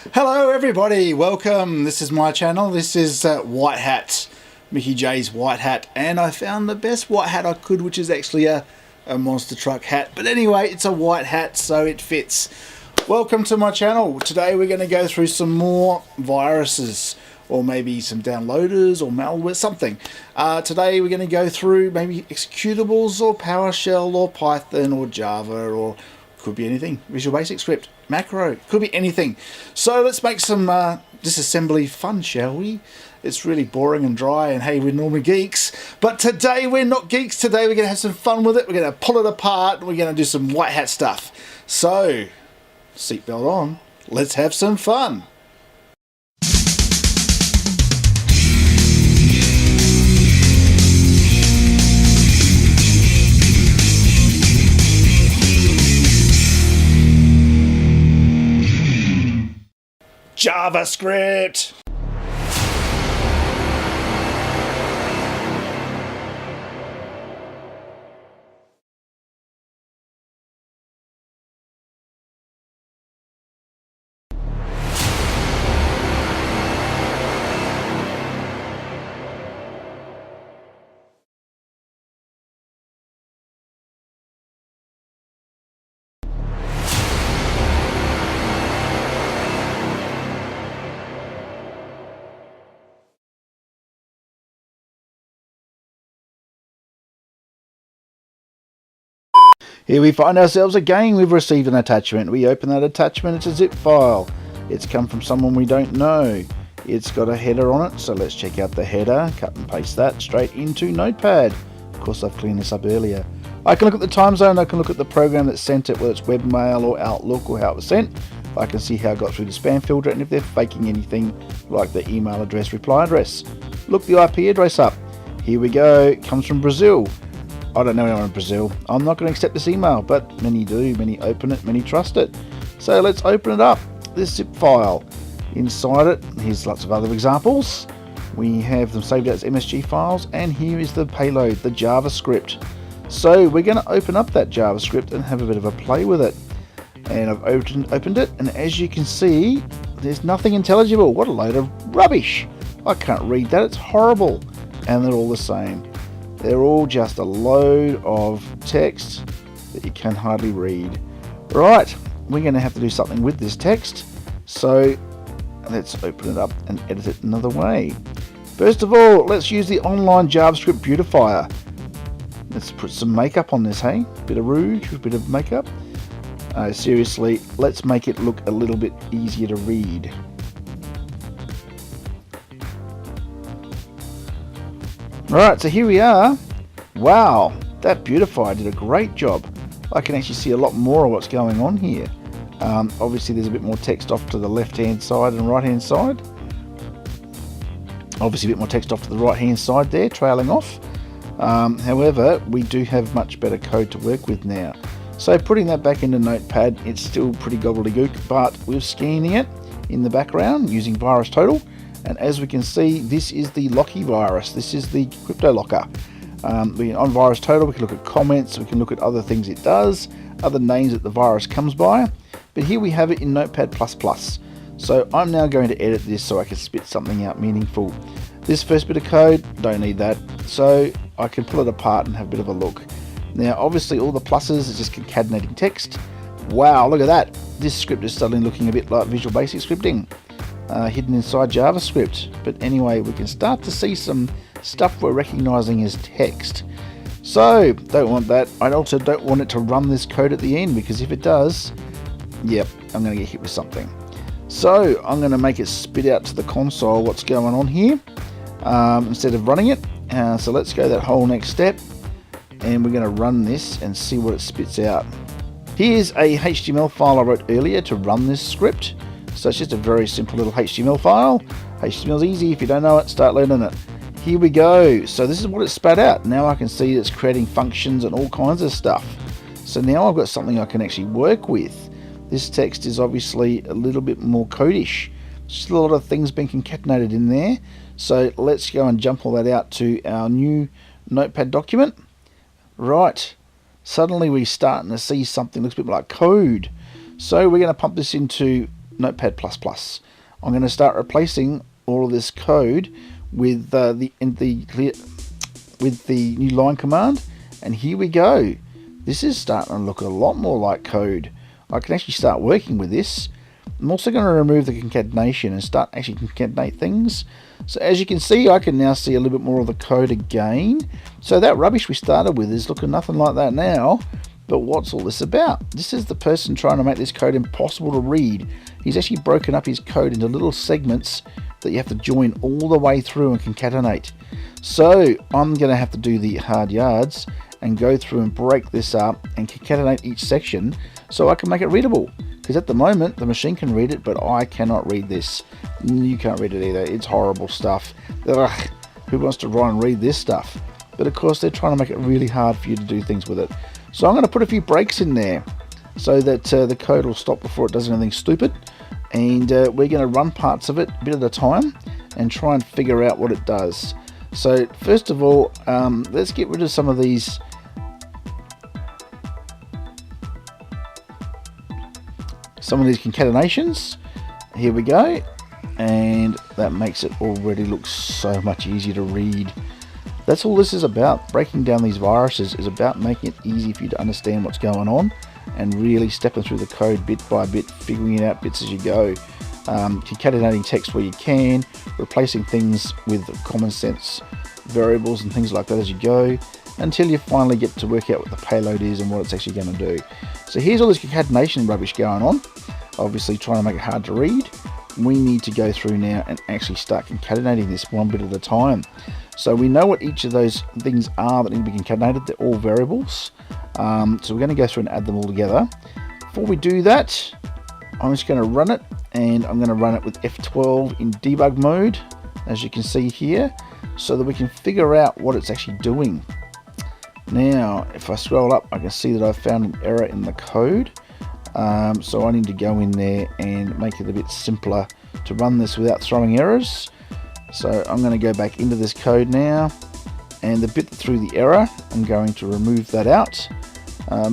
Hello everybody, welcome. This is my channel. This is White Hat, Mickey J's White Hat, and I found the best white hat I could, which is actually a monster truck hat. But anyway, it's a white hat, so it fits. Welcome to my channel. Today we're going to go through some more viruses, or maybe some downloaders or malware, something. Today we're going to go through maybe executables or PowerShell or Python or Java, or could be anything. Visual Basic Script, macro, could be anything. So let's make some disassembly fun, shall we? It's really boring and dry, and hey, we're normally geeks, but today we're not geeks. Today we're going to have some fun with it. We're going to pull it apart, and we're going to do some white hat stuff. So, seatbelt on, let's have some fun. JavaScript! Here we find ourselves again. We've received an attachment. We open that attachment, it's a zip file. It's come from someone we don't know. It's got a header on it, so let's check out the header. Cut and paste that straight into Notepad. Of course, I've cleaned this up earlier. I can look at the time zone, I can look at the program that sent it, whether it's webmail or Outlook or how it was sent. I can see how it got through the spam filter and if they're faking anything like the email address, reply address. Look the IP address up. Here we go, it comes from Brazil. I don't know anyone in Brazil. I'm not going to accept this email, but many do, many open it, many trust it. So let's open it up, this zip file. Inside it, here's lots of other examples. We have them saved out as MSG files, and here is the payload, the JavaScript. So we're going to open up that JavaScript and have a bit of a play with it. And I've opened it, and as you can see, there's nothing intelligible. What a load of rubbish. I can't read that, it's horrible. And they're all the same. They're all just a load of text that you can hardly read. Right, we're going to have to do something with this text. So let's open it up and edit it another way. First of all, let's use the online JavaScript beautifier. Let's put some makeup on this, hey? Bit of rouge, a bit of makeup. Seriously, let's make it look a little bit easier to read. Right, so here we are. Wow, that beautifier did a great job. I can actually see a lot more of what's going on here. Obviously there's a bit more text off to the left hand side and right hand side. Obviously a bit more text off to the right hand side there, trailing off. However, we do have much better code to work with now. So putting that back into Notepad, it's still pretty gobbledygook, but we're scanning it in the background using VirusTotal. And as we can see, this is the Locky virus. This is the Cryptolocker. On VirusTotal, we can look at comments, we can look at other things it does, other names that the virus comes by. But here we have it in Notepad++. So I'm now going to edit this so I can spit something out meaningful. This first bit of code, don't need that. So I can pull it apart and have a bit of a look. Now, obviously all the pluses is just concatenating text. Wow, look at that. This script is suddenly looking a bit like Visual Basic Scripting. Hidden inside JavaScript. But anyway, we can start to see some stuff we're recognizing as text. So, don't want that. I also don't want it to run this code at the end, because if it does, yep, I'm going to get hit with something. So, I'm going to make it spit out to the console what's going on here, instead of running it. So let's go that whole next step, and we're going to run this and see what it spits out. Here's a HTML file I wrote earlier to run this script. So it's just a very simple little HTML file. HTML's easy. If you don't know it, start learning it. Here we go. So this is what it spat out. Now I can see it's creating functions and all kinds of stuff. So now I've got something I can actually work with. This text is obviously a little bit more codish. Just a lot of things being concatenated in there. So let's go and jump all that out to our new Notepad document. Right. Suddenly we're starting to see something that looks a bit like code. So we're going to pump this into Notepad++. I'm going to start replacing all of this code with the new line command, and here we go. This is starting to look a lot more like code. I can actually start working with this. I'm also going to remove the concatenation and start actually concatenate things. So as you can see, I can now see a little bit more of the code again. So that rubbish we started with is looking nothing like that now. But what's all this about? This is the person trying to make this code impossible to read. He's actually broken up his code into little segments that you have to join all the way through and concatenate. So I'm going to have to do the hard yards and go through and break this up and concatenate each section so I can make it readable. Because at the moment the machine can read it, but I cannot read this. You can't read it either. It's horrible stuff. Ugh, who wants to try and read this stuff? But of course they're trying to make it really hard for you to do things with it. So I'm going to put a few breaks in there so that the code will stop before it does anything stupid. And we're going to run parts of it a bit at a time and try and figure out what it does. So first of all, let's get rid of some of these concatenations. Here we go, and that makes it already look so much easier to read. That's all this is about. Breaking down these viruses is about making it easy for you to understand what's going on and really stepping through the code bit by bit, figuring it out bits as you go, concatenating text where you can, replacing things with common sense variables and things like that as you go, until you finally get to work out what the payload is and what it's actually going to do. So here's all this concatenation rubbish going on, obviously trying to make it hard to read. We need to go through now and actually start concatenating this one bit at a time. So we know what each of those things are that need to be concatenated. They're all variables. So we're going to go through and add them all together. Before we do that, I'm just going to run it, and I'm going to run it with F12 in debug mode, as you can see here, so that we can figure out what it's actually doing. Now, if I scroll up, I can see that I've found an error in the code. So I need to go in there and make it a bit simpler to run this without throwing errors. So I'm going to go back into this code now, and the bit that threw the error, I'm going to remove that out,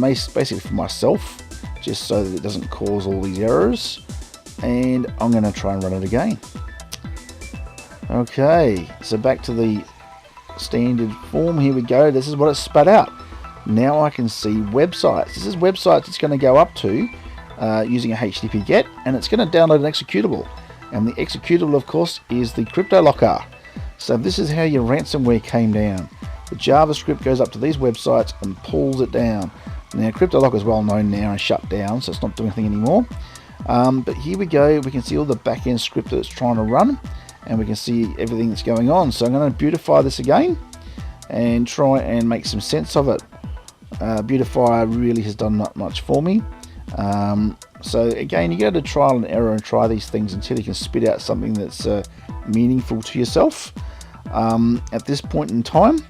basically for myself, just so that it doesn't cause all these errors. And I'm going to try and run it again. Okay, so back to the standard form. Here we go. This is what it spat out. Now I can see websites. This is websites it's going to go up to using a HTTP GET, and it's going to download an executable. And the executable, of course, is the Cryptolocker. So this is how your ransomware came down. The JavaScript goes up to these websites and pulls it down. Now, Cryptolocker is well known now and shut down, so it's not doing anything anymore. But here we go. We can see all the back-end script that it's trying to run, and we can see everything that's going on. So I'm going to beautify this again and try and make some sense of it. Beautifier really has done not much for me. So again, you go to trial and error and try these things until you can spit out something that's meaningful to yourself. At this point in time,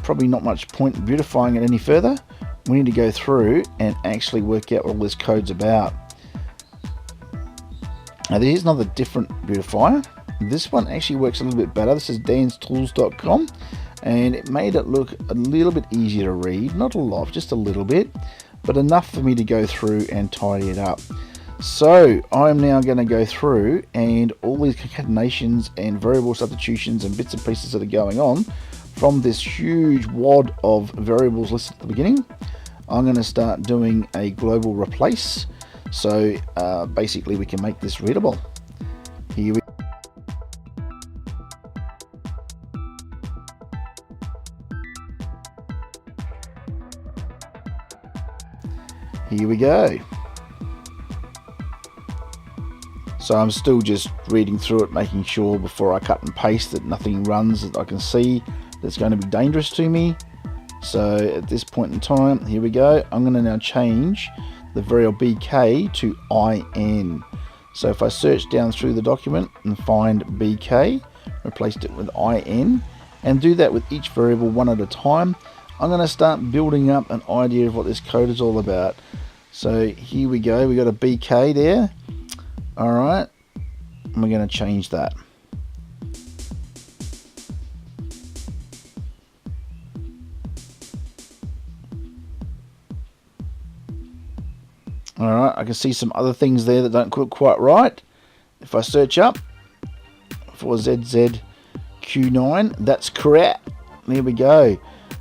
probably not much point in beautifying it any further. We need to go through and actually work out what all this code's about. Now here's another different beautifier. This one actually works a little bit better. This is danstools.com, and it made it look a little bit easier to read. Not a lot, just a little bit, but enough for me to go through and tidy it up. So I'm now going to go through, and all these concatenations and variable substitutions and bits and pieces that are going on from this huge wad of variables listed at the beginning, I'm going to start doing a global replace. So basically we can make this readable. Here we go. So I'm still just reading through it, making sure before I cut and paste that nothing runs that I can see that's going to be dangerous to me. So at this point in time, here we go. I'm going to now change the variable bk to in. So if I search down through the document and find bk, replaced it with in, and do that with each variable one at a time, I'm going to start building up an idea of what this code is all about. So here we go, we got a bk there. Alright, and we're going to change that. Alright, I can see some other things there that don't look quite right. If I search up for ZZQ9, that's correct. There we go.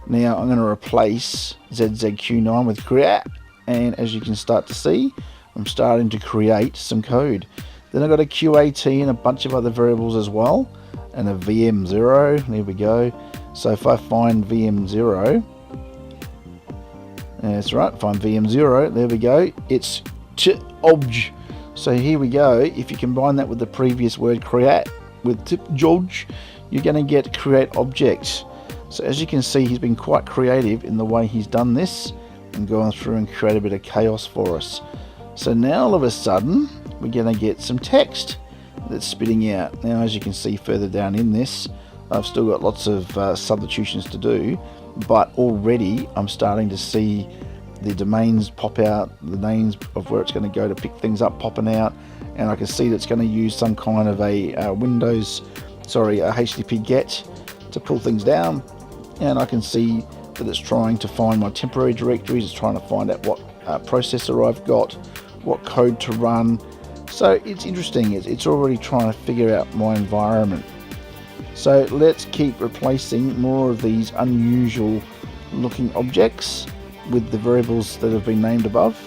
Now I'm going to replace ZZQ9 with create, and as you can start to see, I'm starting to create some code. Then I've got a QAT and a bunch of other variables as well, and a VM0. There we go. So if I find VM0, that's right, find VM0, there we go, it's obj. So here we go. If you combine that with the previous word create with obj, you're going to get create object. So as you can see, he's been quite creative in the way he's done this and gone through and create a bit of chaos for us. So now all of a sudden we're going to get some text that's spitting out. Now as you can see further down in this, I've still got lots of substitutions to do, but already I'm starting to see the domains pop out, the names of where it's going to go to pick things up popping out, and I can see that it's going to use some kind of a HTTP GET to pull things down, and I can see that it's trying to find my temporary directories, it's trying to find out what processor I've got, what code to run. So it's interesting, it's already trying to figure out my environment. So let's keep replacing more of these unusual looking objects with the variables that have been named above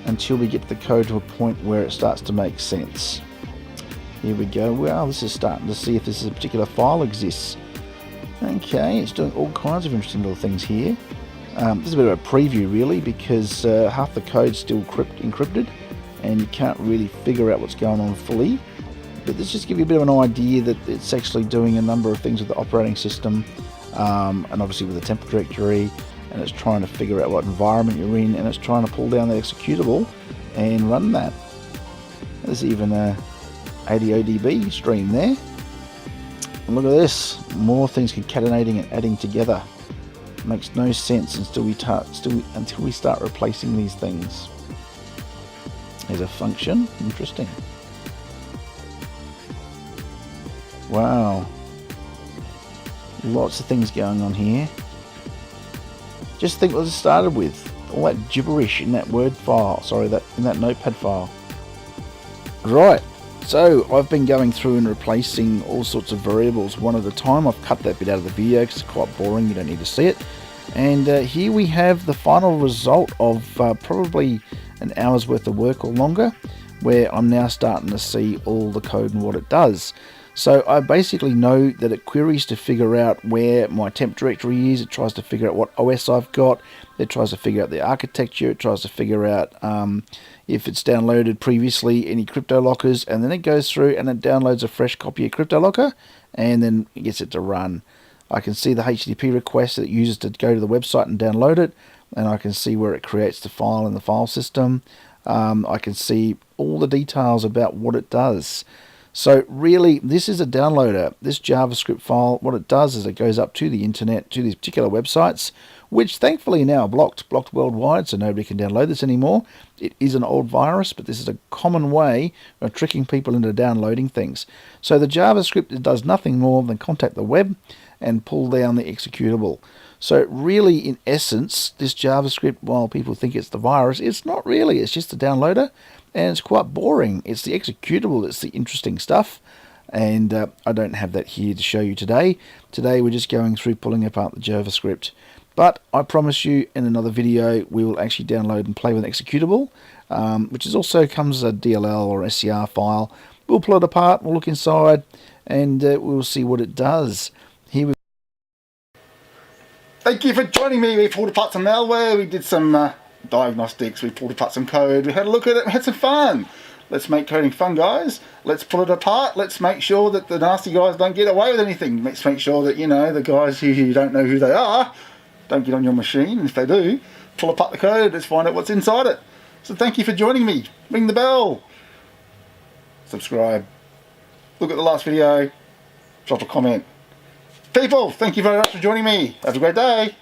until we get the code to a point where it starts to make sense. Here we go. Well, this is starting to see if this particular file exists. Okay, it's doing all kinds of interesting little things here. This is a bit of a preview really, because half the code's still encrypted and you can't really figure out what's going on fully. But this just gives you a bit of an idea that it's actually doing a number of things with the operating system, and obviously with the temp directory, and it's trying to figure out what environment you're in, and it's trying to pull down the executable and run that. There's even a ADODB stream there. And look at this, more things concatenating and adding together. Makes no sense until we start replacing these things. There's a function, interesting. Wow, lots of things going on here. Just think what it started with, all that gibberish in that word file, in that notepad file. Right, so I've been going through and replacing all sorts of variables one at a time. I've cut that bit out of the video because it's quite boring, you don't need to see it. And here we have the final result of probably an hour's worth of work or longer, where I'm now starting to see all the code and what it does. So I basically know that it queries to figure out where my temp directory is, it tries to figure out what OS I've got, it tries to figure out the architecture, it tries to figure out if it's downloaded previously any Cryptolockers, and then it goes through and it downloads a fresh copy of Cryptolocker and then it gets it to run. I can see the HTTP request that it uses to go to the website and download it, and I can see where it creates the file in the file system. I can see all the details about what it does. So really, this is a downloader. This JavaScript file, what it does is it goes up to the internet, to these particular websites, which thankfully now blocked worldwide, so nobody can download this anymore. It is an old virus, but this is a common way of tricking people into downloading things. So the JavaScript, it does nothing more than contact the web and pull down the executable. So really, in essence, this JavaScript, while people think it's the virus, it's not really. It's just a downloader, and it's quite boring. It's the executable that's the interesting stuff, and I don't have that here to show you today. Today we're just going through pulling apart the JavaScript. But I promise you, in another video, we will actually download and play with an executable, which is also comes as a DLL or SCR file. We'll pull it apart, we'll look inside, and we'll see what it does. Here we Thank you for joining me. We pulled apart some malware, we did some diagnostics, we pulled apart some code, we had a look at it, we had some fun. Let's make coding fun, guys. Let's pull it apart. Let's make sure that the nasty guys don't get away with anything. Let's make sure that, you know, the guys who you don't know who they are don't get on your machine, and if they do, pull apart the code, let's find out what's inside it. So thank you for joining me. Ring the bell, subscribe, look at the last video, drop a comment. People, thank you very much for joining me. Have a great day.